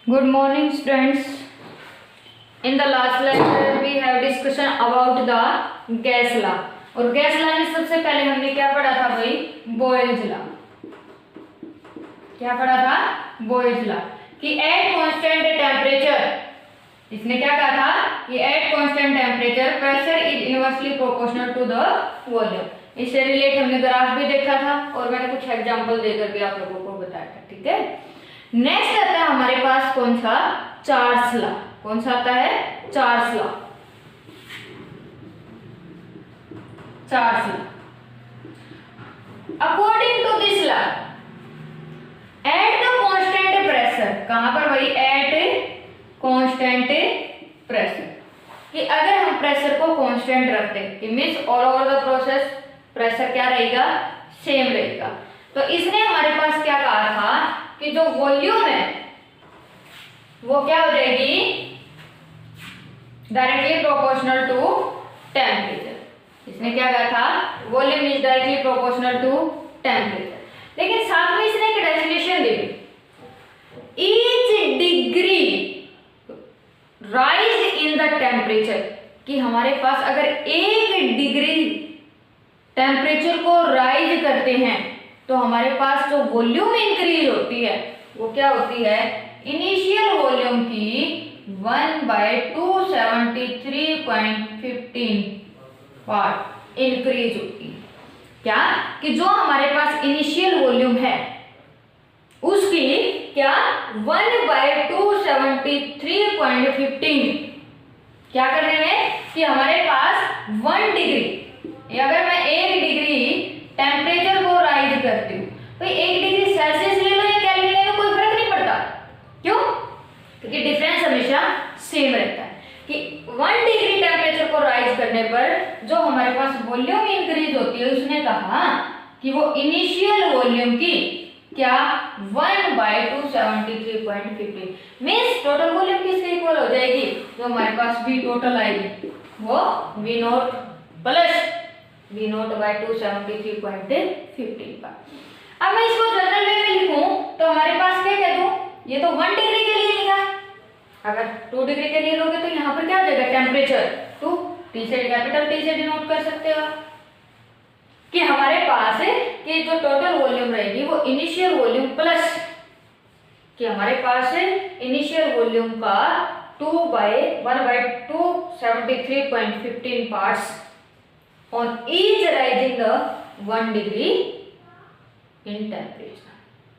Good morning, students. In the last lecture, we have discussion about the gas law. और gas law में सबसे पहले हमने क्या पढ़ा था भाई? Boyle's law. क्या पढ़ा था? बॉयल्स लॉ कि एट कांस्टेंट टेम्परेचर, इसने क्या कहा था कि at constant temperature pressure is inversely proportional to the volume. इससे रिलेट हमने ग्राफ भी देखा था और मैंने कुछ एग्जांपल देकर भी आप लोगों को बताया था. ठीक है. नेक्स्ट आता है हमारे पास कौन सा? Charles law. कौन सा आता है? Charles law. Charles law. According to this law, at the constant pressure, कहां पर भाई? एट कांस्टेंट प्रेशर, कि अगर हम प्रेशर को कांस्टेंट रखते कि means all over the process pressure क्या रहेगा? सेम रहेगा. तो इसने हमारे पास क्या कहा था कि जो वॉल्यूम है वो क्या हो जाएगी? Directly proportional to temperature. इसने क्या कहा था? Volume is directly proportional to temperature. लेकिन साथ में इसने एक डेफिनेशन दी, each degree rise in the temperature, कि हमारे पास अगर 1 डिग्री टेम्परेचर को राइज करते हैं तो हमारे पास जो वॉल्यूम इंक्रीज होती है वो क्या होती है? इनिशियल वॉल्यूम की 1/273.15 पार्ट इंक्रीज होती है. क्या? कि जो हमारे पास इनिशियल वॉल्यूम है उसकी क्या 1/273.15 क्या करने में कि हमारे पास 1 डिग्री, अगर मैं 1 डिग्री टेम्परेचर को राइज करती हूँ तो 1 डिग्री सेल्सियस ले लो या केल्विन ले लो, कोई फर्क नहीं पड़ता. क्यों? क्योंकि डिफरेंस हमेशा सेम रहता है. कि 1 डिग्री टेम्परेचर को राइज करने पर जो हमारे पास वॉल्यूम इंक्रीज होती है, उसने कहा कि वो इनिशियल वॉल्यूम की क्या 1/273.15 मीन्स टोटल वॉल्यूम किसके इक्वल हो जाएगी? जो हमारे पास V टोटल आएगी वो V naught plus V naught by 273.15 का. अब मैं इसको जनरल वे में लिखूं तो हमारे पास क्या कह दूं? ये तो 1 डिग्री के लिए लिखा. अगर 2 डिग्री के लिए लोगे तो यहाँ पर क्या हो जाएगा? टेम्परेचर 2, T से कैपिटल T से डिनोट कर सकते हो कि हमारे पास कि जो टोटल वॉल्यूम रहेगी वो इनिशियल वॉल्यूम प्लस कि हमारे पास इनिशियल वॉल्यूम का 1/273.15 parts on each rising the 1 degree in temperature.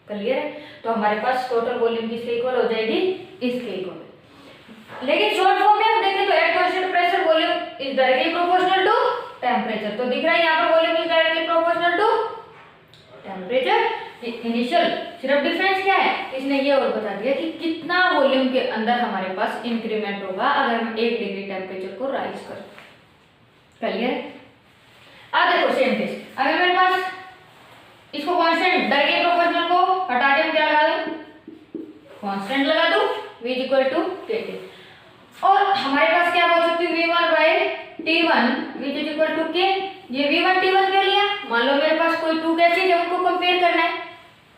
Clear है? तो हमारे पास टोटल वॉल्यूम किसके इक्वल हो जाएगी? इसके इक्वल. लेकिन शॉर्ट फॉर्म में हम देखें तो at constant pressure volume is directly proportional to temperature. तो दिख रहा है यहाँ पर volume is directly proportional to temperature. Initial सिर्फ डिफरेंस क्या है? इसने ये और बता दिया कि कितना वॉल्यूम के अंदर हमारे पास इंक्रीमेंट होगा अगर हम 1 डिग्री टेम्परेचर को राइज करें. क्लियर? अब देखो सेम केस, अगर मेरे पास इसको कांस्टेंट डायरेक्टली प्रोपोर्शनल को हटा के हम क्या लगा दूं? कांस्टेंट लगा दूं V इक्वल टू KT. और हमारे पास क्या बोल सकती हूँ? V1/T1 which is equal to K. ये V1 T1 क्या लिया? मान लो मेरे पास कोई 2 गैसेज है, उनको कंपेयर करना है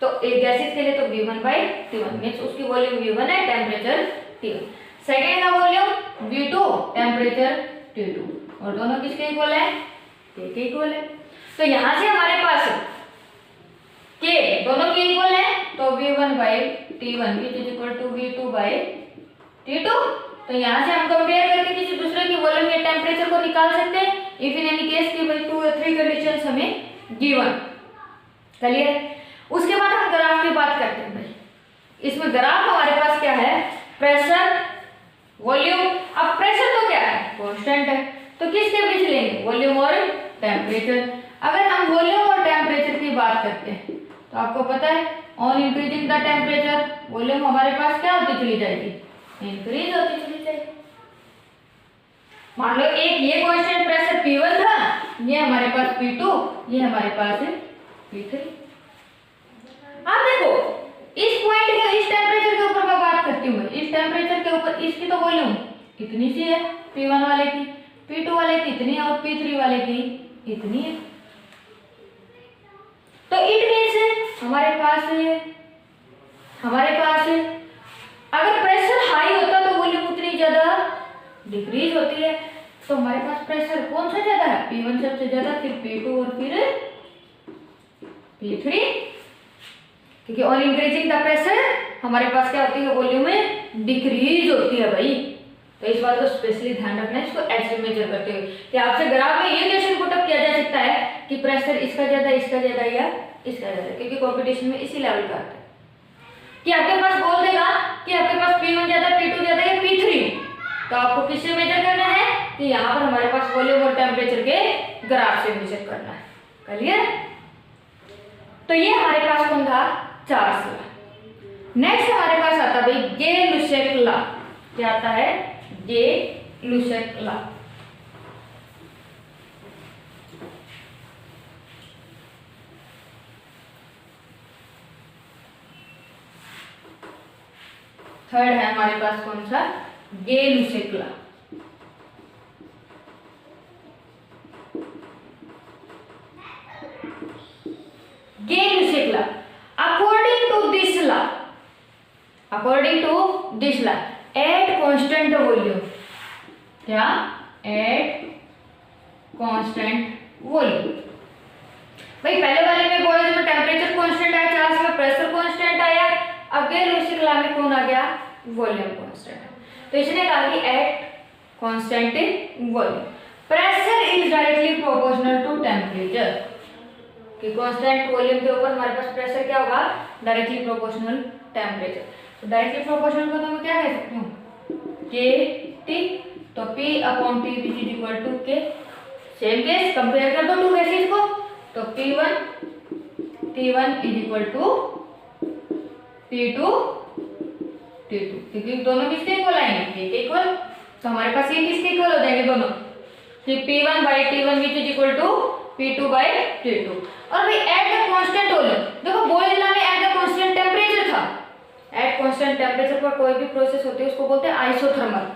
तो एक गैसेज के लिए तो V1/T1 मींस उसकी वॉल्यूम V1 है, टेम्परेचर T1. सेकंड का वॉल्यूम V2, टेम्परेचर T2. और दोनों किसके इक्वल है? K के इक्वल है. तो यहां से हमारे पास K दोनों के इक्वल है तो V1/T1 which is equal to V2/T2. तो यहाँ से हम कंपेयर करके किसी दूसरे की वॉल्यूम या टेम्परेचर को निकाल सकते हैं इफ इन एनी केस की भाई 2 या 3 कंडीशंस हमें गिवन. क्लियर? उसके बाद हम ग्राफ की बात करते हैं भाई. इसमें ग्राफ हमारे पास क्या है? Pressure, volume. अब प्रेशर तो क्या है? कांस्टेंट है. तो किसके बीच लेंगे? वॉल्यूम और टेम्परेचर. अगर हम वॉल्यूम और टेम्परेचर की बात करते हैं तो आपको पता है on increasing the temperature volume हमारे पास क्या होती चली जाएगी? इंक्रीज होती चली जाएगी. मान लो एक ये कांस्टेंट प्रेशर P1 था, ये हमारे पास P2, ये हमारे पास है P3. अब देखो इस पॉइंट के इस टेम्परेचर के ऊपर मैं बात करती हूँ. इस टेम्परेचर के ऊपर इसकी तो वॉल्यूम इतनी सी है P1 वाले की, P2 वाले की इतनी है और P3 वाले की इतनी है. तो इट मींस हमारे पास अगर डिक्रीज होती है, तो हमारे पास प्रेशर कौन सा ज्यादा है, P1 सबसे ज्यादा, फिर P2 और फिर P3, क्योंकि ऑन इंक्रीजिंग द प्रेशर हमारे पास क्या होती है, वॉल्यूम में डिक्रीज होती है भाई। तो इस बात को स्पेशली ध्यान रखना है इसको ऐसे मेजर करते हुए कि आपसे ग्राफ में ये क्वेश्चन पुट अप किया जा सकता है कि प्रेशर इसका ज्यादा, इसका ज्यादा या इसका ज्यादा, क्योंकि कंपटीशन में इसी लेवल का आता है कि आपके पास बोल देगा कि आपके पास P1 ज्यादा, P2 ज्यादा या P3, तो आपको किससे मेजर करना है कि यहाँ पर हमारे पास वॉल्यूम और टेम्परेचर के ग्राफ से मेजर करना है। क्लियर? तो ये हमारे पास कौन था, चार्ल्स लॉ। नेक्स्ट हमारे पास आता है भाई गे-लुसेक लॉ। क्या आता है, गे-लुसेक लॉ। थर्ड है हमारे पास कौन सा, Gay Lussac law. Gay Lussac law, according to this law at constant volume, क्या, at constant volume। भाई पहले वाले में बॉयज में टेम्परेचर कांस्टेंट आया, चार्ल्स में प्रेशर कांस्टेंट आया, अब गे-लुसेक लॉ में कौन आ गया, वॉल्यूम कांस्टेंट। तो इसने कहा कि at constant volume pressure is directly proportional to temperature, कि कांस्टेंट वॉल्यूम के ऊपर हमारे पास प्रेशर क्या होगा, डायरेक्टली प्रोपोर्शनल टेम्परेचर। तो डायरेक्टली प्रोपोर्शनल को तो मैं क्या कह सकती हूँ, के टी, तो P upon T which is equal to K. Same case compare कर दो टू केसेस को, तो P1 T1 is equal to P2 T2, क्योंकि दोनों किसके इक्वल आएंगे, के इक्वल। तो हमारे पास ये किसके इक्वल हो जाएंगे दोनों, कि P1 by T1 which is equal to P2 by T2। और भाई एट द कांस्टेंट वॉल्यूम, देखो बॉयज लॉ में एट द कांस्टेंट टेम्परेचर था, एट कांस्टेंट टेम्परेचर पर कोई भी प्रोसेस होती है उसको बोलते हैं आइसोथर्मल।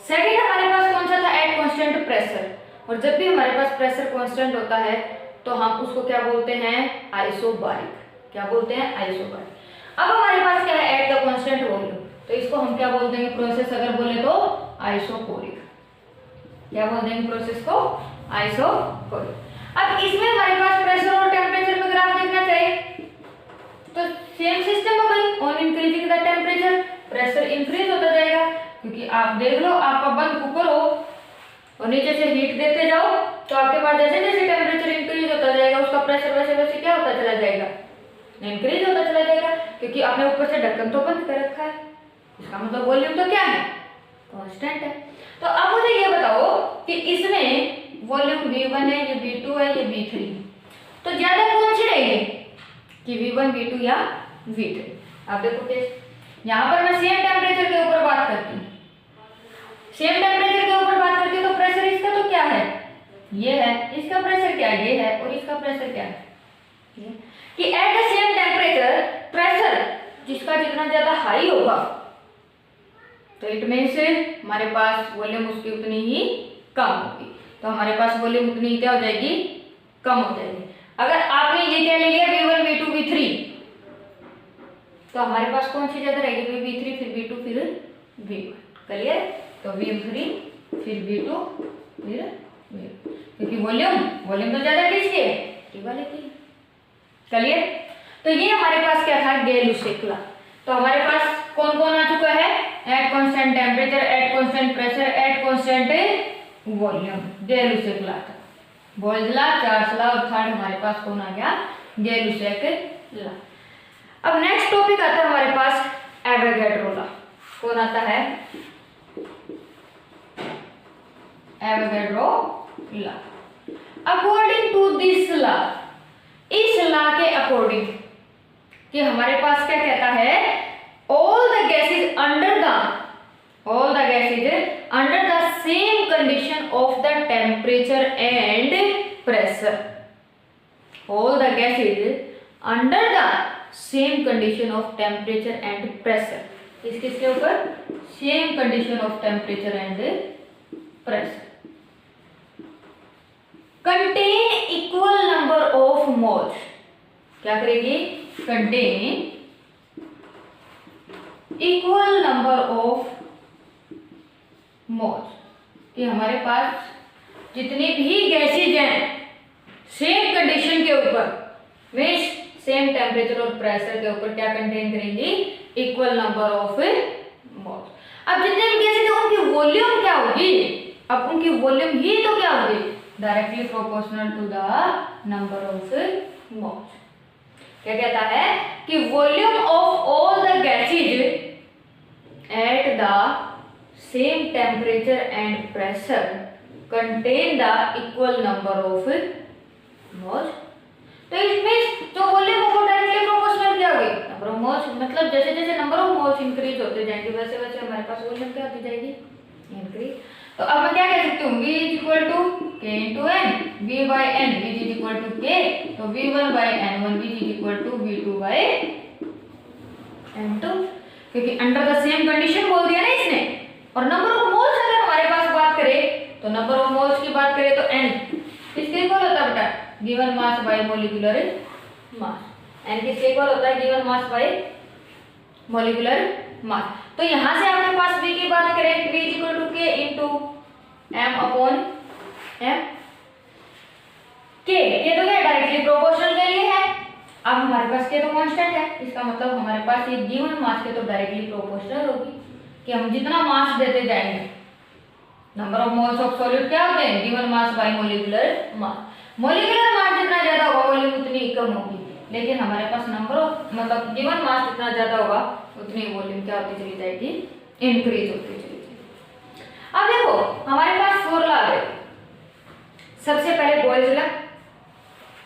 सेकंड हमारे पास कौन सा था, एट कांस्टेंट प्रेशर, और जब भी हमारे पास प्रेशर कांस्टेंट होता है तो हम उसको क्या बोलते हैं, आइसोबारिक। क्या बोलते हैं, आइसोबारिक। अब हमारे पास क्या है, एट द कांस्टेंट वॉल्यूम, तो इसको हम क्या बोल देंगे, प्रोसेस अगर बोले तो आइसोकोरिक। क्या बोल देंगे प्रोसेस को, आइसोकोरिक। अब इसमें हमारे पास प्रेशर और टेम्परेचर में ग्राफ देखना चाहिए, तो सेम सिस्टम है भाई, on increasing the temperature pressure increase होता जाएगा, क्योंकि आप देख लो आपका बंद कुकर हो और नीचे से हीट देते जाओ, तो आपके पास जैसे जैसे टेम्परेचर इंक्रीज होता जाएगा उसका प्रेशर वैसे वैसे क्या होता चला जाएगा, इंक्रीज होता चला जाएगा, क्योंकि आपने ऊपर से ढक्कन तो बंद कर रखा है, इसका मतलब वॉल्यूम तो क्या है, कांस्टेंट है। तो अब मुझे ये बताओ कि इसमें वॉल्यूम V1 है, ये V2 है, ये V3, तो ज्यादा कौन सी रहेगी, कि V1 V2 या V3। आप देखो टेस्ट, यहाँ पर मैं सेम टेम्परेचर के ऊपर बात करती हूँ, सेम टेम्परेचर के ऊपर बात करती हूँ, तो प्रेशर इसका तो क्या है, ये है, इसका प्रेशर क्या है, ये है, और इसका प्रेशर क्या है, ये। कि eight the same temperature pressure जिसका जितना ज्यादा हाई होगा, तो इट मींस हमारे पास वॉल्यूम उसकी उतनी ही कम होगी, तो हमारे पास वॉल्यूम उतनी क्या हो जाएगी, कम हो जाएगी। अगर आपने ये क्या ले लिया V1 V2 V3, तो हमारे पास कौन सी ज्यादा रहेगी, V3 फिर V2 फिर V1। क्लियर? तो V3 फिर V2 फिर V1, क्योंकि वॉल्यूम तो ज्यादा किसकी है, टी वाले की। क्लियर? तो ये हमारे पास क्या था, गे-लुसेक लॉ। तो हमारे पास कौन कौन आ चुका है, at constant temperature, at constant pressure, at constant volume, Gay Lussac law था। बॉयज लॉ, चार्ल्स लॉ, और थर्ड हमारे पास कौन आ गया, गे-लुसेक लॉ। अब नेक्स्ट टॉपिक आता है हमारे पास एवोगैड्रो लॉ। कौन आता है, Avogadro law. According to this law, इस लॉ के अकॉर्डिंग कि हमारे पास क्या कहता है, all the gases under the same condition of the temperature and pressure, all the gases under the same condition of temperature and pressure, किसके ऊपर, same condition of temperature and pressure, contain equal number of moles, क्या करेगी, contain equal number of moles, कि हमारे पास जितनी भी gases हैं same condition के ऊपर मीन्स सेम टेम्परेचर और प्रेशर के ऊपर क्या कंटेन करेंगी, इक्वल नंबर ऑफ मोल्स। अब जितने भी गैसेज हैं उनकी वॉल्यूम क्या होगी, अब उनकी वॉल्यूम ही तो क्या होगी, directly proportional to the number of moles. क्या कहता है कि volume of all the gases at the same temperature and pressure contain the equal number of moles. तो इसमें जो वॉल्यूम ऑफ डायरेक्टली प्रोपोर्शनल क्या होगी, नंबर ऑफ मोल्स, मतलब जैसे जैसे नंबर ऑफ मोल्स इंक्रीज होते जाएंगे वैसे वैसे हमारे पास वॉल्यूम क्या होती जाएगी, इंक्रीज। तो अब मैं क्या कह सकती हूँ, V is equal to K into n, V by n, V is equal to K, तो V1 by N1, V is equal to V2 by N2, क्योंकि अंडर द सेम कंडीशन बोल दिया ना इसने। और नंबर ऑफ मोल्स अगर हमारे पास बात करें तो नंबर ऑफ मोल्स की बात करें तो N किसके इक्वल होता है बेटा, given mass by molecular mass, N किसके इक्वल होता है, given mass by molecular mass. तो यहां से आपके पास V की बात करें, V is equal to K into M upon M, K तो क्या डायरेक्टली प्रोपोर्शनल के लिए है। अब हमारे पास K तो कांस्टेंट है, इसका मतलब हमारे पास ये गिवन मास के तो डायरेक्टली प्रोपोर्शनल होगी, कि हम जितना मास देते जाएंगे, number of moles of solid क्या होते हैं, given mass by molecular mass. Molecular mass जितना ज्यादा होगा वॉल्यूम उतनी कम होगी, लेकिन हमारे पास नंबर ऑफ मतलब गिवन मास जितना ज्यादा होगा उतनी वॉल्यूम क्या होती चली जाएगी, इंक्रीज होती चली जाएगी। अब देखो हमारे पास फॉर्मूला आ गया, सबसे पहले बॉयज लॉ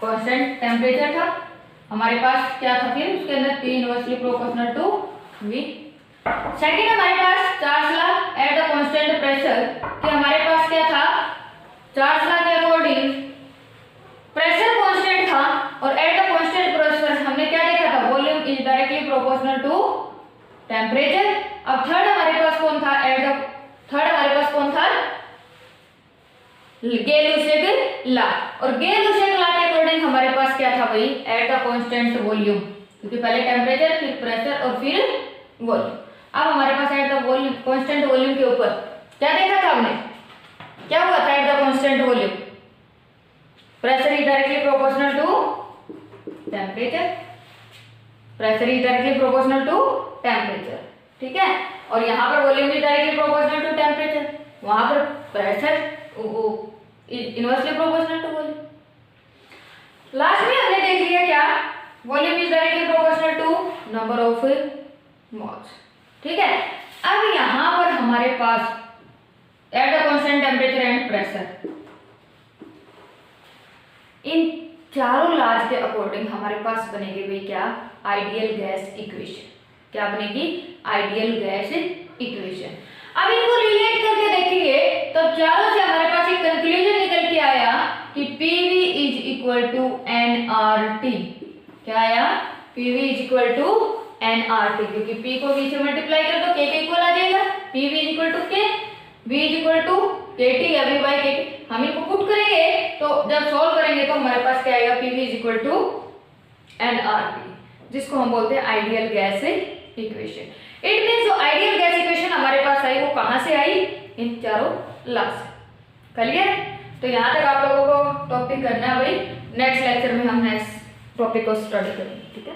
कांस्टेंट टेम्परेचर था हमारे पास, क्या था फिर उसके अंदर P inversely proportional to V। Second हमारे पास Charles law at the constant pressure, कि हमारे पास क्या था, चार्ज लॉ के अकॉर्डिंग प्रेशर कांस्टेंट था और एट द कांस्टेंट प्रेशर हमने क्या देखा था, volume is directly proportional to temperature. अब थर्ड हमारे पास कौन था, गे-लुसेक लॉ, और गे-लुसेक लॉ के अकॉर्डिंग हमारे पास क्या था भाई, एट द कांस्टेंट वॉल्यूम, क्योंकि पहले टेम्परेचर फिर प्रेशर और फिर वॉल्यूम। अब हमारे पास at the volume constant volume के ऊपर क्या देखा था हमने, क्या हुआ था, at the constant volume pressure is directly proportional to temperature, pressure is directly proportional to temperature, ठीक है। और यहाँ पर volume is directly proportional to temperature, वहां पर pressure inversely proportional to volume. Last में हमने देख लिया क्या, volume is directly proportional to number of moles, ठीक है। अब यहाँ पर हमारे पास at the constant temperature and pressure, इन चारों लॉज के अकॉर्डिंग हमारे पास बनेगी भाई क्या, आइडियल गैस इक्वेशन। क्या बनेगी, आइडियल गैस इक्वेशन। अब इनको रिलेट करके देखेंगे तो चारों से हमारे पास एक कंक्लूजन निकल के आया कि PV is equal to nRT। क्या आया, PV is equal to nRT, क्योंकि P को V से मल्टीप्लाई कर दो K के इक्वल आ जाएगा, PV is equal to K, V is equal to KT या V बाई KT। हम इनको पुट करेंगे तो जब सॉल्व करेंगे तो हमारे पास क्या आएगा, PV is equal to nRT, जिसको हम बोलते हैं ideal gas equation. It means जो आइडियल गैस इक्वेशन हमारे पास आई वो कहां से आई, इन चारों लॉ से। क्लियर, तो यहां तक आप लोगों को टॉपिक करना है भाई, नेक्स्ट लेक्चर में हम नेक्स्ट टॉपिक को स्टडी करेंगे, ठीक है।